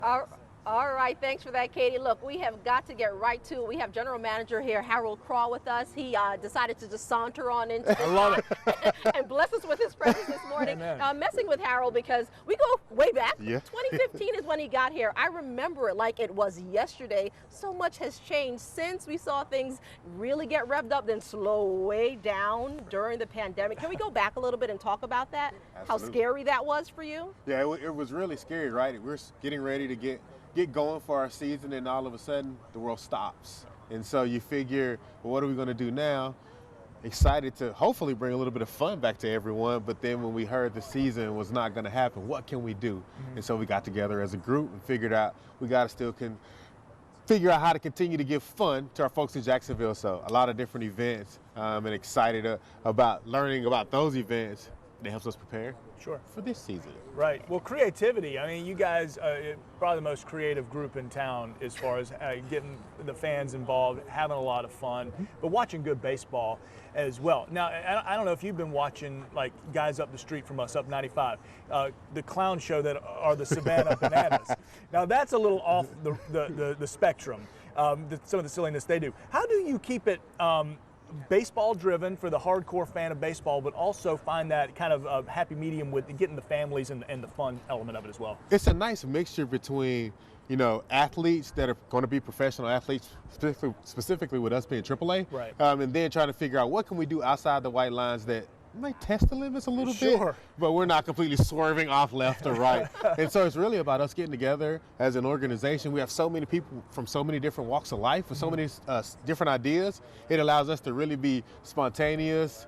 All, all right, thanks for that, Katie. Look, we have got to get right to it. We have General Manager here, Harold Craw, with us. He decided to just saunter on into I love it. and bless us with his presence this morning. Messing with Harold because we go way back. Yeah. 2015 is when he got here. I remember it like it was yesterday. So much has changed since we saw things really get revved up, then slow way down during the pandemic. Can we go back a little bit and talk about that? Absolutely. How scary that was for you? Yeah, it was really scary, right? We're getting ready to get going for our season, and all of a sudden the world stops. And so you figure, well, what are we going to do now? Excited to hopefully bring a little bit of fun back to everyone, but then when we heard the season was not going to happen, what can we do? And so we got together as a group and figured out we got to still figure out how to continue to give fun to our folks in Jacksonville. So a lot of different events, and excited about learning about those events. That helps us prepare for this season. Right. Well, creativity. I mean, you guys are probably the most creative group in town as far as getting the fans involved, having a lot of fun, but watching good baseball as well. Now, I don't know if you've been watching, like, guys up the street from us, up 95, the clown show that are the Savannah Bananas. Now, that's a little off the spectrum, some of the silliness they do. How do you keep it baseball driven for the hardcore fan of baseball, but also find that kind of happy medium with getting the families and the fun element of it as well? It's a nice mixture between, you know, athletes that are going to be professional athletes, specifically with us being AAA, right. And then trying to figure out what can we do outside the white lines that might test the limits a little bit, but we're not completely swerving off left or right. And so it's really about us getting together as an organization. We have so many people from so many different walks of life with so many different ideas. It allows us to really be spontaneous,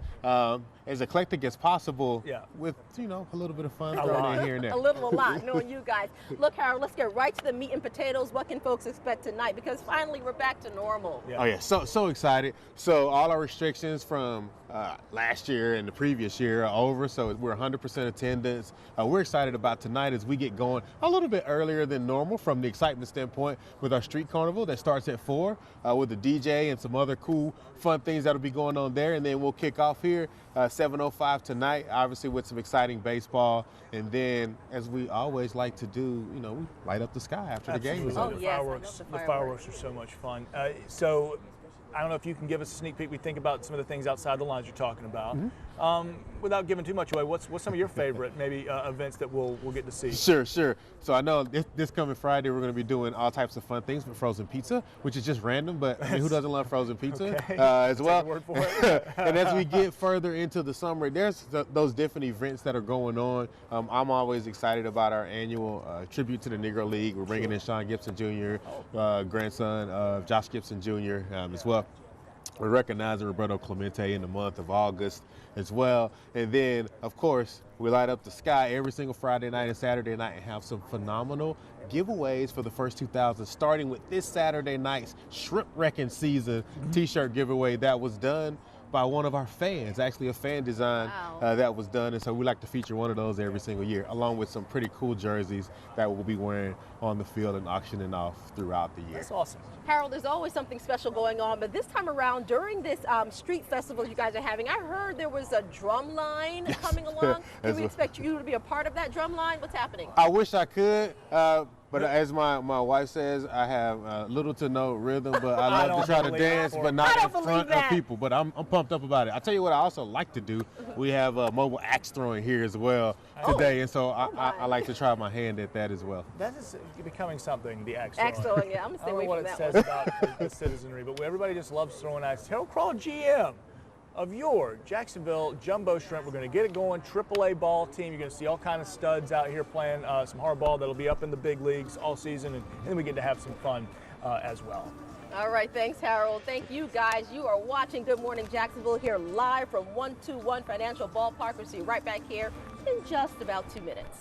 as eclectic as possible, with, you know, a little bit of fun thrown in here and there. A lot, knowing you guys. Look, Harold, let's get right to the meat and potatoes. What can folks expect tonight? Because finally we're back to normal. Oh yeah, so excited. So all our restrictions from last year and the previous year are over, so we're 100% attendance. We're excited about tonight as we get going a little bit earlier than normal from the excitement standpoint with our street carnival that starts at 4 with the DJ and some other cool, fun things that'll be going on there. And then we'll kick off here 7:05 tonight, obviously with some exciting baseball. And then, as we always like to do, you know, we light up the sky after the game is over. Oh, yes, the fireworks are so much fun. So I don't know if you can give us a sneak peek. We think about some of the things outside the lines you're talking about. Without giving too much away, what's some of your favorite maybe events that we'll get to see? Sure. So I know this coming Friday we're going to be doing all types of fun things with frozen pizza, which is just random, but I mean, who doesn't love frozen pizza as well? Take your word for it. And as we get further into the summer, there's those different events that are going on. I'm always excited about our annual tribute to the Negro League. We're bringing in Sean Gibson Jr., grandson of Josh Gibson Jr. As well. We're recognizing Roberto Clemente in the month of August as well. And then, of course, we light up the sky every single Friday night and Saturday night and have some phenomenal giveaways for the first 2,000, starting with this Saturday night's Shrimp Wrecking Season t-shirt giveaway that was done by one of our fans, actually a fan design that was done. And so we like to feature one of those every single year, along with some pretty cool jerseys that we'll be wearing on the field and auctioning off throughout the year. That's awesome. Harold, there's always something special going on, but this time around, during this street festival you guys are having, I heard there was a drum line coming along. Can we expect you to be a part of that drum line? What's happening? I wish I could. But as my wife says, I have little to no rhythm, but I love to try to dance, but not in front of people. But I'm pumped up about it. I tell you what I also like to do. We have mobile axe throwing here as well today, and so I like to try my hand at that as well. That is becoming something, the axe throwing. Axe throwing, yeah. I'm going to stay away from that one. I don't know what it says about the citizenry, but everybody just loves throwing axe. Harold Craw, GM of your Jacksonville-Jumbo-Shrimp. We're going to get it going. AAA ball team. You're going to see all kind of studs out here playing some hard ball that'll be up in the big leagues all season, and then we get to have some fun as well. All right, thanks, Harold. Thank you, guys. You are watching Good Morning Jacksonville here live from 121 Financial Ballpark. We'll see you right back here in just about 2 minutes.